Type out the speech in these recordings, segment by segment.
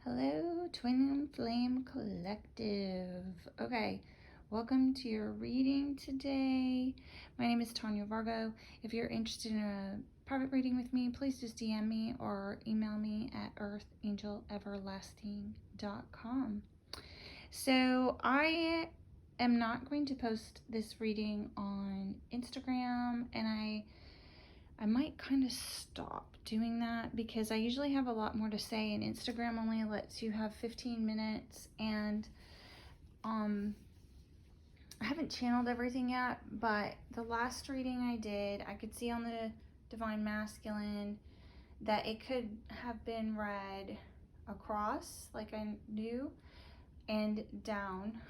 Hello, Twin Flame Collective. Okay, welcome to your reading today. My name is Tanya Vargo. If you're interested in a private reading with me, please just DM me or email me at earthangeleverlasting.com. So I am not going to post this reading on Instagram, and I might kind of stop doing that because I usually have a lot more to say, and Instagram only lets you have 15 minutes, and I haven't channeled everything yet, but the last reading I did, I could see on the Divine Masculine that it could have been read across, like I knew, and down.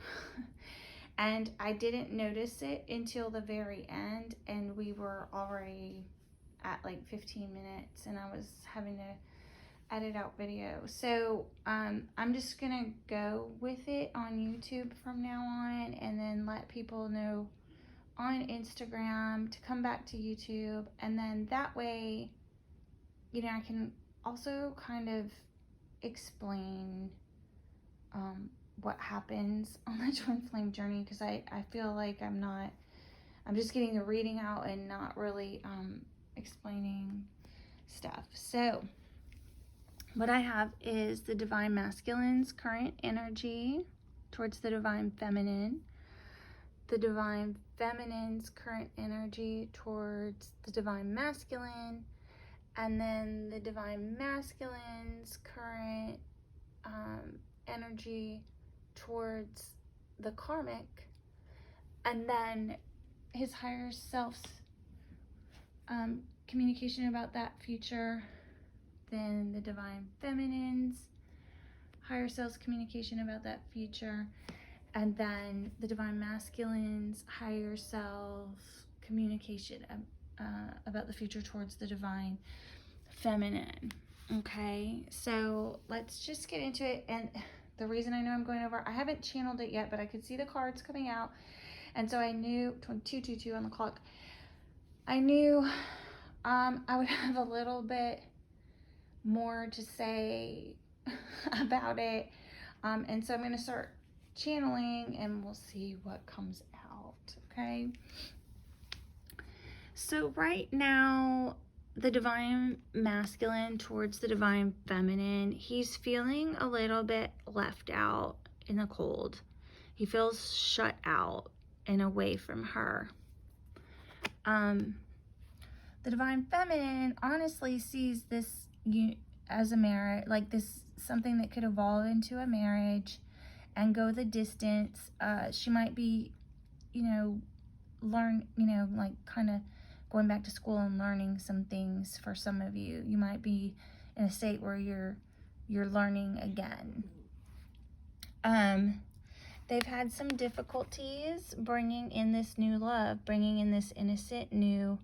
And I didn't notice it until the very end, and we were already at like 15 minutes and I was having to edit out video. So I'm just gonna go with it on YouTube from now on, and then let people know on Instagram to come back to YouTube, and then that way, you know, I can also kind of explain what happens on the twin flame journey, because I feel like I'm just getting the reading out and not really explaining stuff. So what I have is the Divine Masculine's current energy towards the Divine Feminine, the Divine Feminine's current energy towards the Divine Masculine, and then the Divine Masculine's current energy towards the Karmic, and then his higher self's communication about that future, then the Divine Feminine's higher self's communication about that future, and then the Divine Masculine's higher self's communication about the future towards the Divine Feminine. Okay, so let's just get into it. And the reason I know I'm going over, I haven't channeled it yet, but I could see the cards coming out, and so I knew 222 on the clock. I knew I would have a little bit more to say about it, and so I'm going to start channeling and we'll see what comes out. Okay, so right now the Divine Masculine towards the Divine Feminine, he's feeling a little bit left out in the cold. He feels shut out and away from her. The Divine Feminine honestly sees this as a marriage, like this, something that could evolve into a marriage and go the distance. She might be, like kind of going back to school and learning some things. For some of you, you might be in a state where you're learning again. They've had some difficulties bringing in this new love, bringing in this innocent new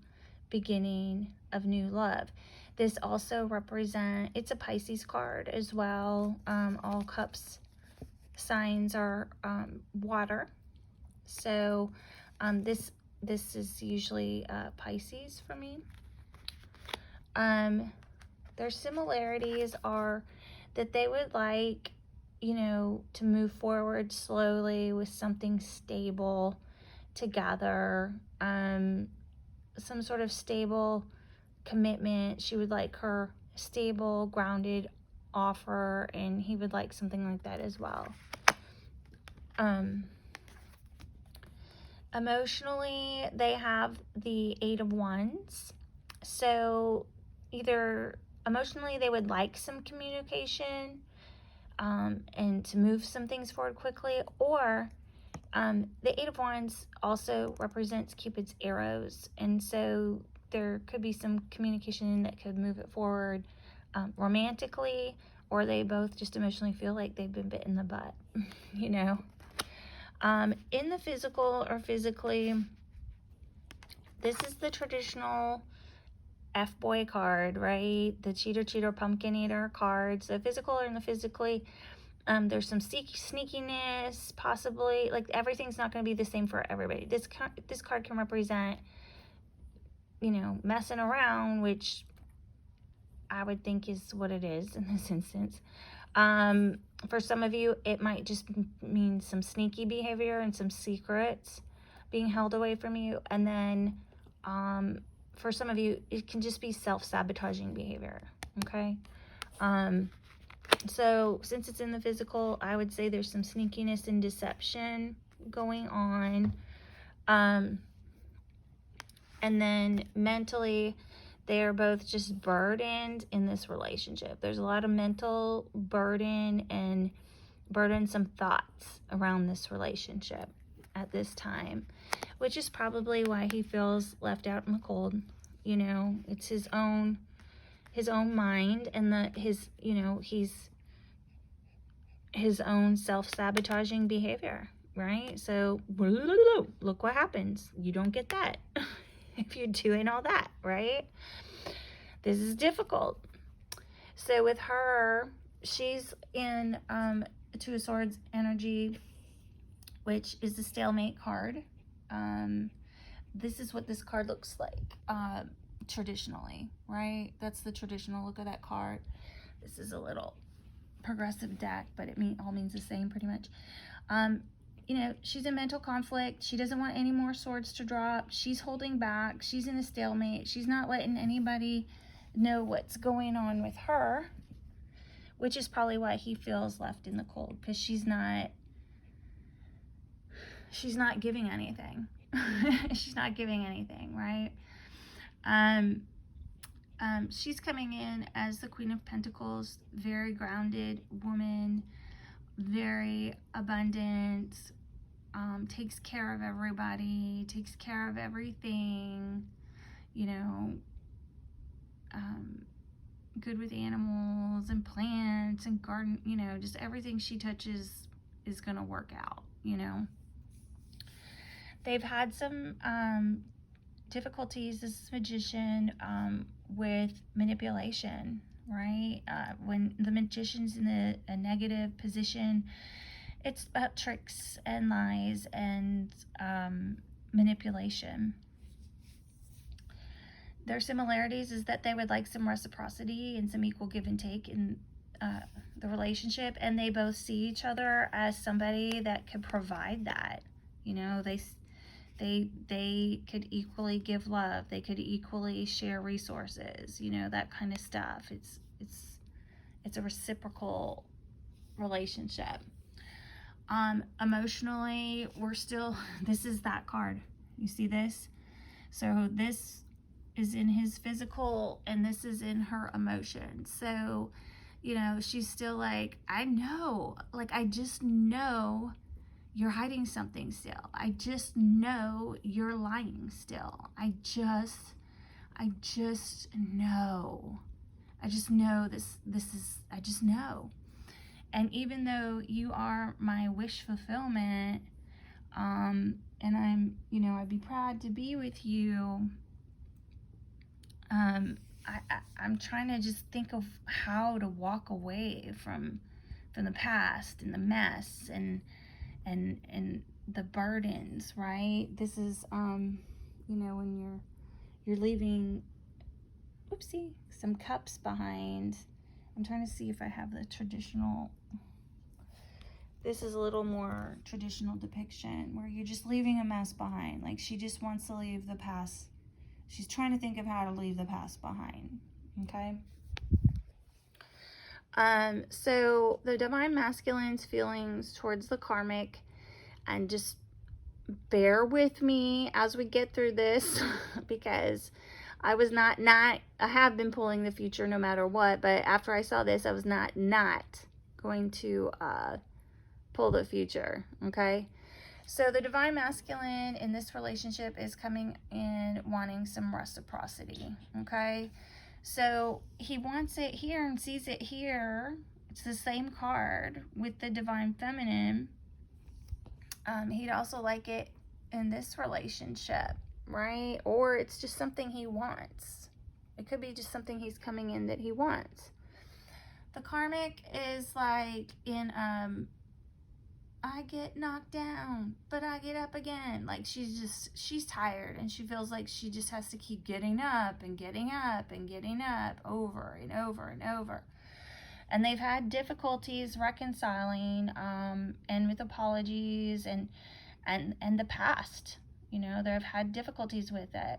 beginning of new love. This also it's a Pisces card as well. All cups signs are water, so this is usually Pisces for me. Their similarities are that they would like, to move forward slowly with something stable together, some sort of stable commitment. She would like her stable, grounded offer, and he would like something like that as well. Emotionally, they have the 8 of Wands. So either emotionally they would like some communication and to move some things forward quickly, or the 8 of Wands also represents Cupid's arrows, and so there could be some communication that could move it forward romantically, or they both just emotionally feel like they've been bit in the butt, In the physical or physically, this is the traditional F-boy card, right? The cheater, pumpkin eater card. So physical or in the physically, there's some sneakiness, possibly. Like, everything's not going to be the same for everybody. This card can represent, messing around, which I would think is what it is in this instance. For some of you, it might just mean some sneaky behavior and some secrets being held away from you. And then for some of you, it can just be self-sabotaging behavior, okay? So since it's in the physical, I would say there's some sneakiness and deception going on. And then mentally, they are both just burdened in this relationship. There's a lot of mental burden and burdensome thoughts around this relationship at this time, which is probably why he feels left out in the cold. You know, it's his own mind, and his own self-sabotaging behavior, right? So look what happens. You don't get that if you're doing all that, right? This is difficult. So with her, she's in Two of Swords energy, which is the stalemate card. This is what this card looks like traditionally, right? That's the traditional look of that card. This is a little progressive deck, but it all means the same pretty much. You know, she's in mental conflict. She doesn't want any more swords to drop. She's holding back. She's in a stalemate. She's not letting anybody know what's going on with her, which is probably why he feels left in the cold, because she's not giving anything. She's not giving anything, right? She's coming in as the Queen of Pentacles, very grounded woman, very abundant, takes care of everybody, takes care of everything, you know, good with animals and plants and garden, you know, just everything she touches is going to work out, you know. They've had some difficulties, this magician, with manipulation, right? When the magician's in a negative position, it's about tricks and lies and manipulation. Their similarities is that they would like some reciprocity and some equal give and take in the relationship, and they both see each other as somebody that could provide that. You know, they could equally give love. They could equally share resources, you know, that kind of stuff. It's a reciprocal relationship. Emotionally, we're still, this is that card. You see this? So this is in his physical and this is in her emotion. So, you know, she's still like, I know, like, I just know you're hiding something still. I just know you're lying still. I just know. I just know I just know. And even though you are my wish fulfillment, and I'm, you know, I'd be proud to be with you, I'm trying to just think of how to walk away from the past and the mess and the burdens, right? This is, you know, when you're leaving, oopsie, some cups behind. I'm trying to see if I have the traditional, this is a little more traditional depiction where you're just leaving a mess behind. Like, she just wants to leave the past. She's trying to think of how to leave the past behind, okay? So the Divine Masculine's feelings towards the Karmic, and just bear with me as we get through this because I was not I have been pulling the future no matter what, but after I saw this, I was not going to pull the future, okay? So the Divine Masculine in this relationship is coming in wanting some reciprocity, okay? So he wants it here and sees it here. It's the same card with the Divine Feminine. He'd also like it in this relationship, right? Or it's just something he wants. It could be just something he's coming in that he wants. The Karmic is like in, I get knocked down, but I get up again. Like, she's tired and she feels like she just has to keep getting up and getting up and getting up over and over and over. and they've had difficulties reconciling, and with apologies and the past. You know, they've had difficulties with it.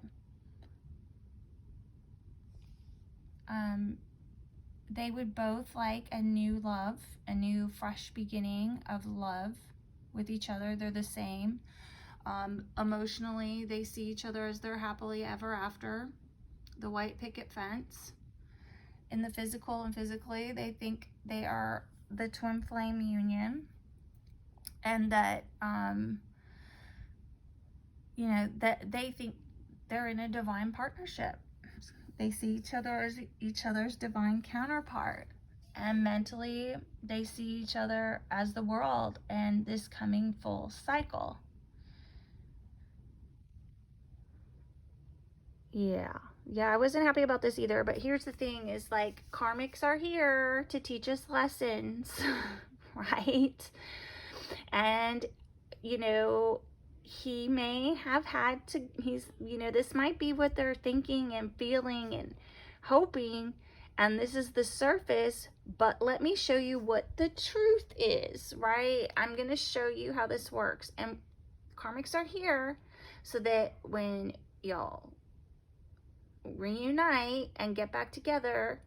They would both like a new love, a new fresh beginning of love with each other. They're the same. Emotionally, they see each other as their happily ever after, the white picket fence. In the physical and physically, they think they are the twin flame union, and that, you know, that they think they're in a divine partnership. They see each other as each other's divine counterpart. And mentally, they see each other as the world and this coming full cycle. Yeah. Yeah, I wasn't happy about this either, but here's the thing is, like, karmics are here to teach us lessons, right? And, you know, he may have had to, you know, this might be what they're thinking and feeling and hoping, and this is the surface, but let me show you what the truth is, right? I'm going to show you how this works. And karmics are here so that when y'all reunite and get back together,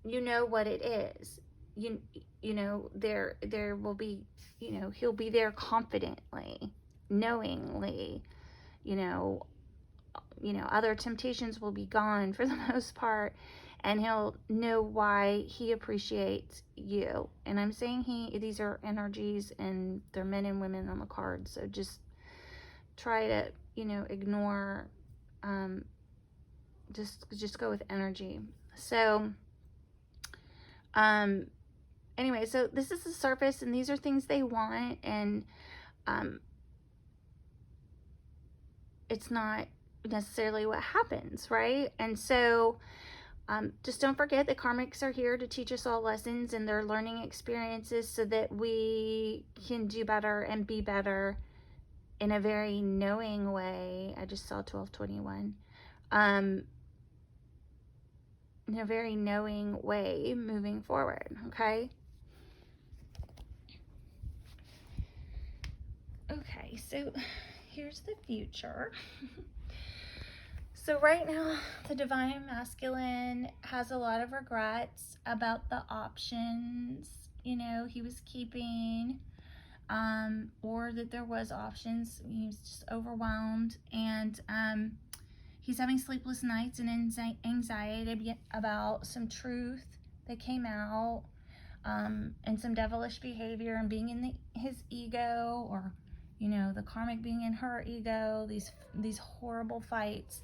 you know what it is. You know, there will be, you know, he'll be there confidently, knowingly, you know, other temptations will be gone for the most part, and he'll know why he appreciates you. And I'm saying these are energies, and they're men and women on the card, so just try to, you know, ignore, just go with energy. So anyway, so this is the surface, and these are things they want, and it's not necessarily what happens, right? And so just don't forget that karmics are here to teach us all lessons and their learning experiences so that we can do better and be better in a very knowing way. I just saw 1221. In a very knowing way moving forward, okay? Okay, so here's the future. So right now, the divine masculine has a lot of regrets about the options, you know, he was keeping, or that there was options. He was just overwhelmed, and he's having sleepless nights and anxiety about some truth that came out, and some devilish behavior and being in his ego, or, you know, the karmic being in her ego, these horrible fights.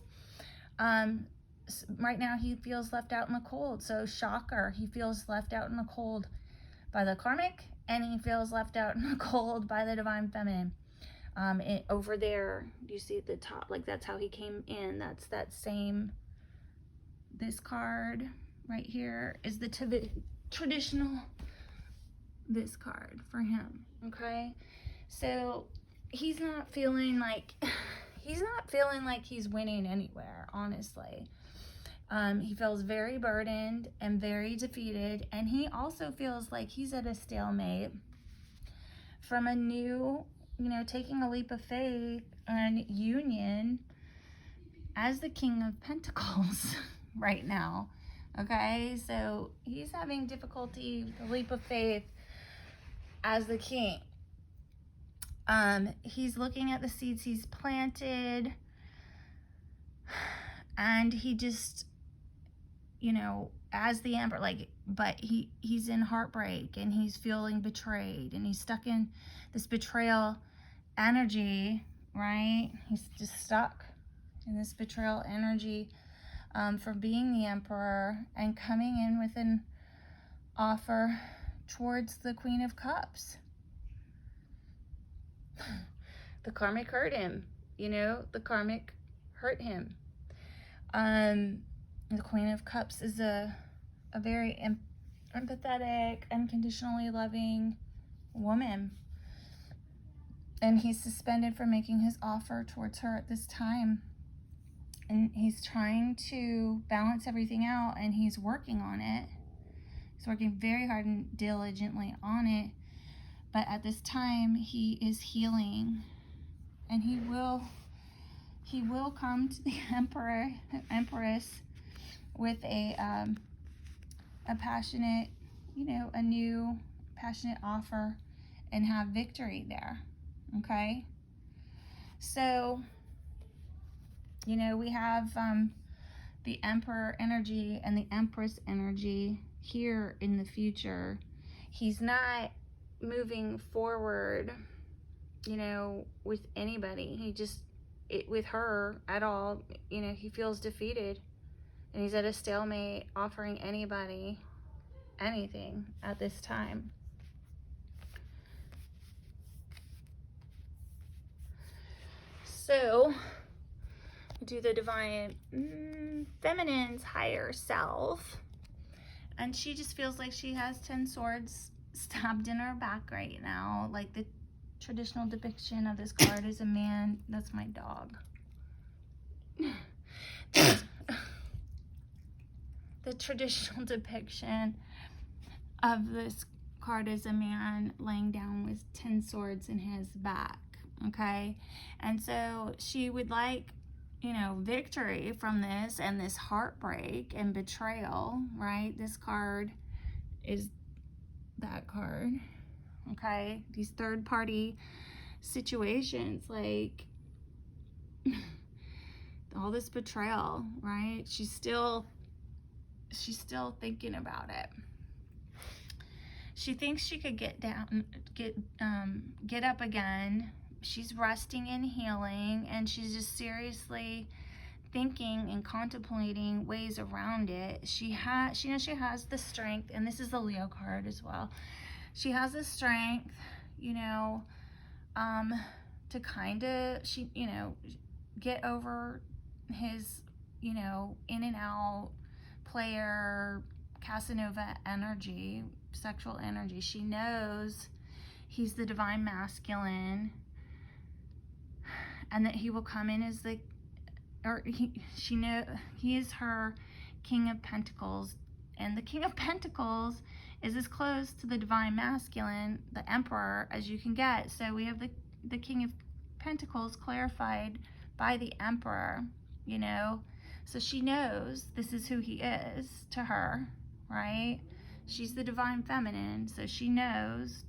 Right now he feels left out in the cold. So shocker, he feels left out in the cold by the karmic, and he feels left out in the cold by the divine feminine. Over there, you see at the top, like, that's how he came in. That's that same, this card right here is the traditional, this card for him, okay? So he's not feeling like he's winning anywhere, honestly. He feels very burdened and very defeated, and he also feels like he's at a stalemate from a new, you know, taking a leap of faith and union as the King of Pentacles right now, okay? So he's having difficulty with the leap of faith as the king. He's looking at the seeds he's planted, and he just, you know, as the Emperor, like, but he's in heartbreak, and he's feeling betrayed, and he's stuck in this betrayal energy, right? He's just stuck in this betrayal energy, for being the Emperor and coming in with an offer towards the Queen of Cups. The karmic hurt him, you know, the karmic hurt him. The Queen of Cups is a very empathetic, unconditionally loving woman, and he's suspended from making his offer towards her at this time, and he's trying to balance everything out, and he's working on it, He's working very hard and diligently on it. But at this time, he is healing, and he will come to the empress with a passionate, a new passionate offer, and have victory there. Okay. So, we have the Emperor energy and the Empress energy here in the future. He's not moving forward, with anybody. With her at all, he feels defeated. And he's at a stalemate, offering anybody anything at this time. So, do the divine feminine's higher self. And she just feels like she has 10 swords stabbed in her back right now. Like the traditional depiction of this card is a man. That's my dog. The traditional depiction of this card is a man laying down with 10 swords in his back. Okay. And so she would like, victory from this and this heartbreak and betrayal, right? This card is that card. Okay. These third party situations, like all this betrayal, right? She's still thinking about it. She thinks she could get up again. She's resting and healing, and she's just seriously thinking and contemplating ways around it. She knows she has the strength, and this is the Leo card as well. She has the strength, to kind of, get over his, in and out player Casanova energy, sexual energy. She knows he's the divine masculine, and that he will come in as he is her King of Pentacles, and the King of Pentacles is as close to the divine masculine, the Emperor, as you can get. So we have the King of Pentacles clarified by the Emperor, so she knows this is who he is to her, right? She's the divine feminine, so she knows.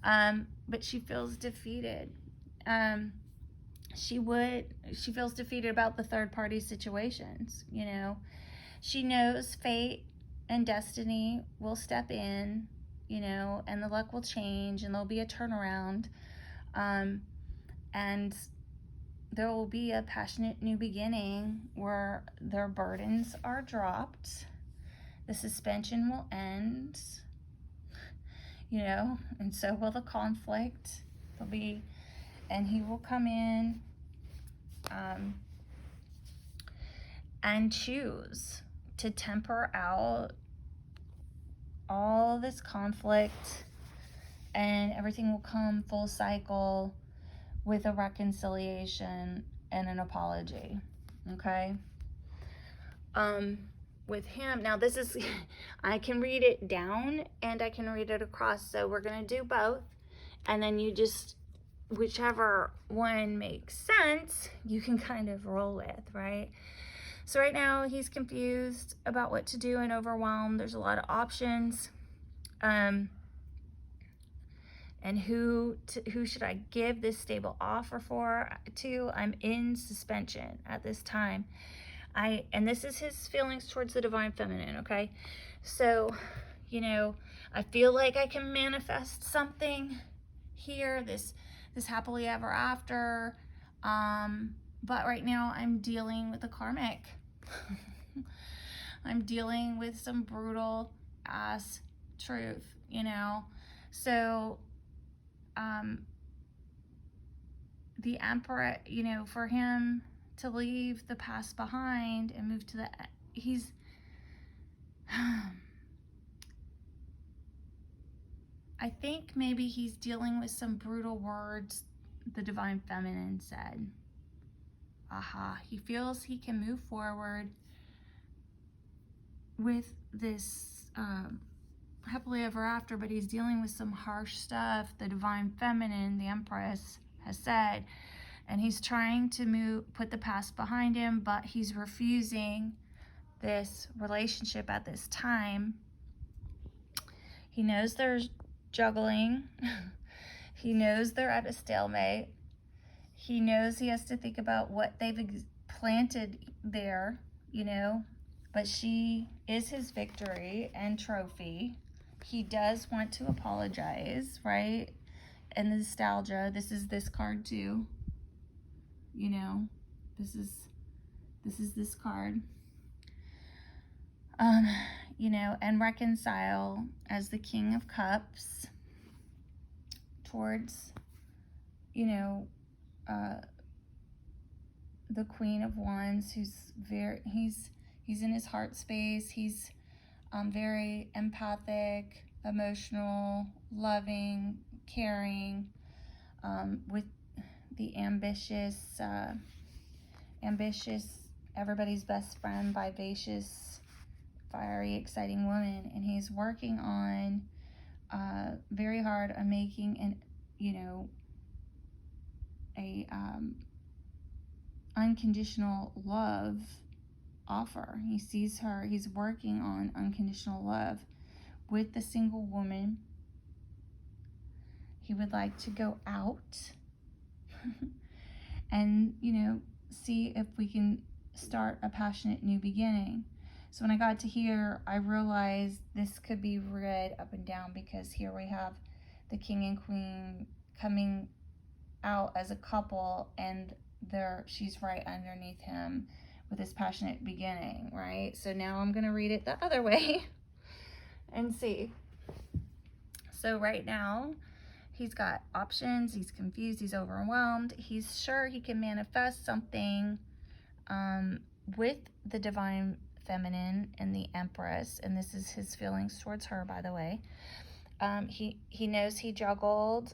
But she feels defeated. She feels defeated about the third party situations, She knows fate and destiny will step in, and the luck will change, and there'll be a turnaround. And there will be a passionate new beginning where their burdens are dropped. The suspension will end, and so will the conflict. And he will come in and choose to temper out all this conflict, and everything will come full cycle with a reconciliation and an apology. Okay. With him, now this is, I can read it down and I can read it across. So we're going to do both. And then you just, whichever one makes sense, you can kind of roll with, right? So right now he's confused about what to do and overwhelmed. There's a lot of options. And who should I give this stable offer to? I'm in suspension at this time. And this is his feelings towards the divine feminine, okay? So, I feel like I can manifest something here, this happily ever after. But right now I'm dealing with the karmic. I'm dealing with some brutal ass truth, So, the Emperor, for him to leave the past behind and move to he's I think maybe he's dealing with some brutal words the divine feminine said. He feels he can move forward with this happily ever after, but he's dealing with some harsh stuff, the divine feminine, the Empress, has said, and he's trying to put the past behind him, but he's refusing this relationship at this time. He knows they're juggling. He knows they're at a stalemate. He knows he has to think about what they've planted there, you know, but she is his victory and trophy. He does want to apologize, right? And the nostalgia, this is this card too, you know, this is this card. You know, and reconcile as the King of Cups towards, you know, the Queen of Wands, who's he's in his heart space. He's very empathic, emotional, loving, caring, with the ambitious, everybody's best friend, vivacious, fiery, exciting woman. And he's working on very hard on making an, you know, a unconditional love offer. He sees her, he's working on unconditional love with the single woman. He would like to go out and, you know, see if we can start a passionate new beginning. So when I got to here, I realized this could be read up and down, because here we have the King and Queen coming out as a couple, and she's right underneath him with this passionate beginning, right? So now I'm going to read it the other way and see. So right now, he's got options, he's confused, he's overwhelmed. He's sure he can manifest something with the divine feminine and the Empress, and this is his feelings towards her, by the way. He knows he juggled,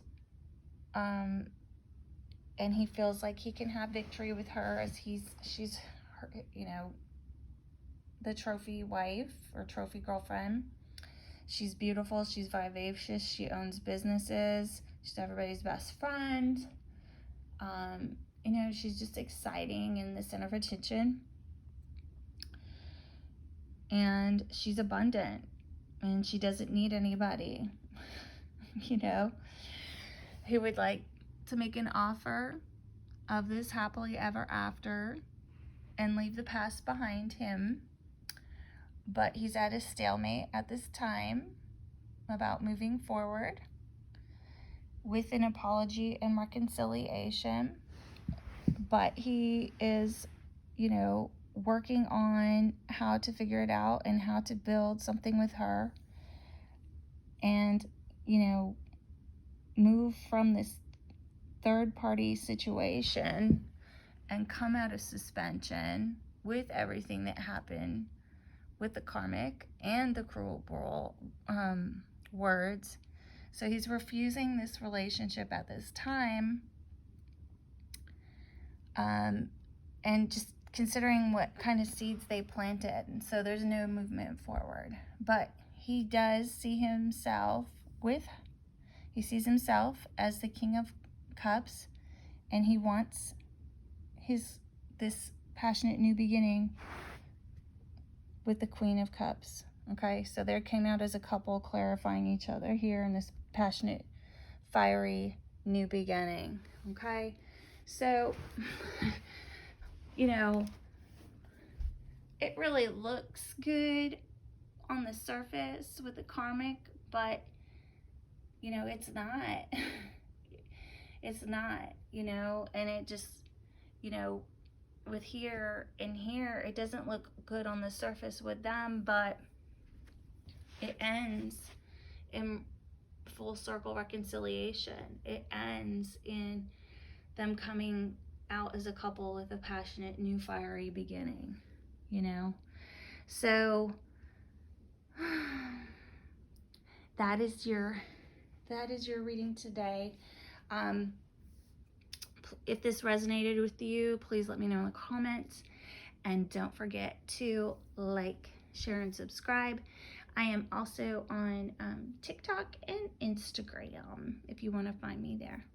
and he feels like he can have victory with her, as she's her, you know, the trophy wife or trophy girlfriend. She's beautiful, she's vivacious, she owns businesses, she's everybody's best friend. You know, she's just exciting and the center of attention. And she's abundant, and she doesn't need anybody, you know. He would like to make an offer of this happily ever after and leave the past behind him, but he's at a stalemate at this time about moving forward with an apology and reconciliation. But he is, you know, working on how to figure it out and how to build something with her, and, you know, move from this third party situation and come out of suspension with everything that happened with the karmic and the cruel words. So he's refusing this relationship at this time, and just considering what kind of seeds they planted. And so there's no movement forward. But he does see himself he sees himself as the King of Cups, and he wants this passionate new beginning with the Queen of Cups. Okay, so they came out as a couple, clarifying each other here in this passionate, fiery new beginning. Okay, so you know, it really looks good on the surface with the karmic, but you know, it's not. It's not, you know, and it just, you know, with here and here, it doesn't look good on the surface with them, but it ends in full circle reconciliation. It ends in them coming out as a couple with a passionate new fiery beginning, you know. So that is your reading today. If this resonated with you, please let me know in the comments, and don't forget to like, share, and subscribe. I am also on TikTok and Instagram if you want to find me there.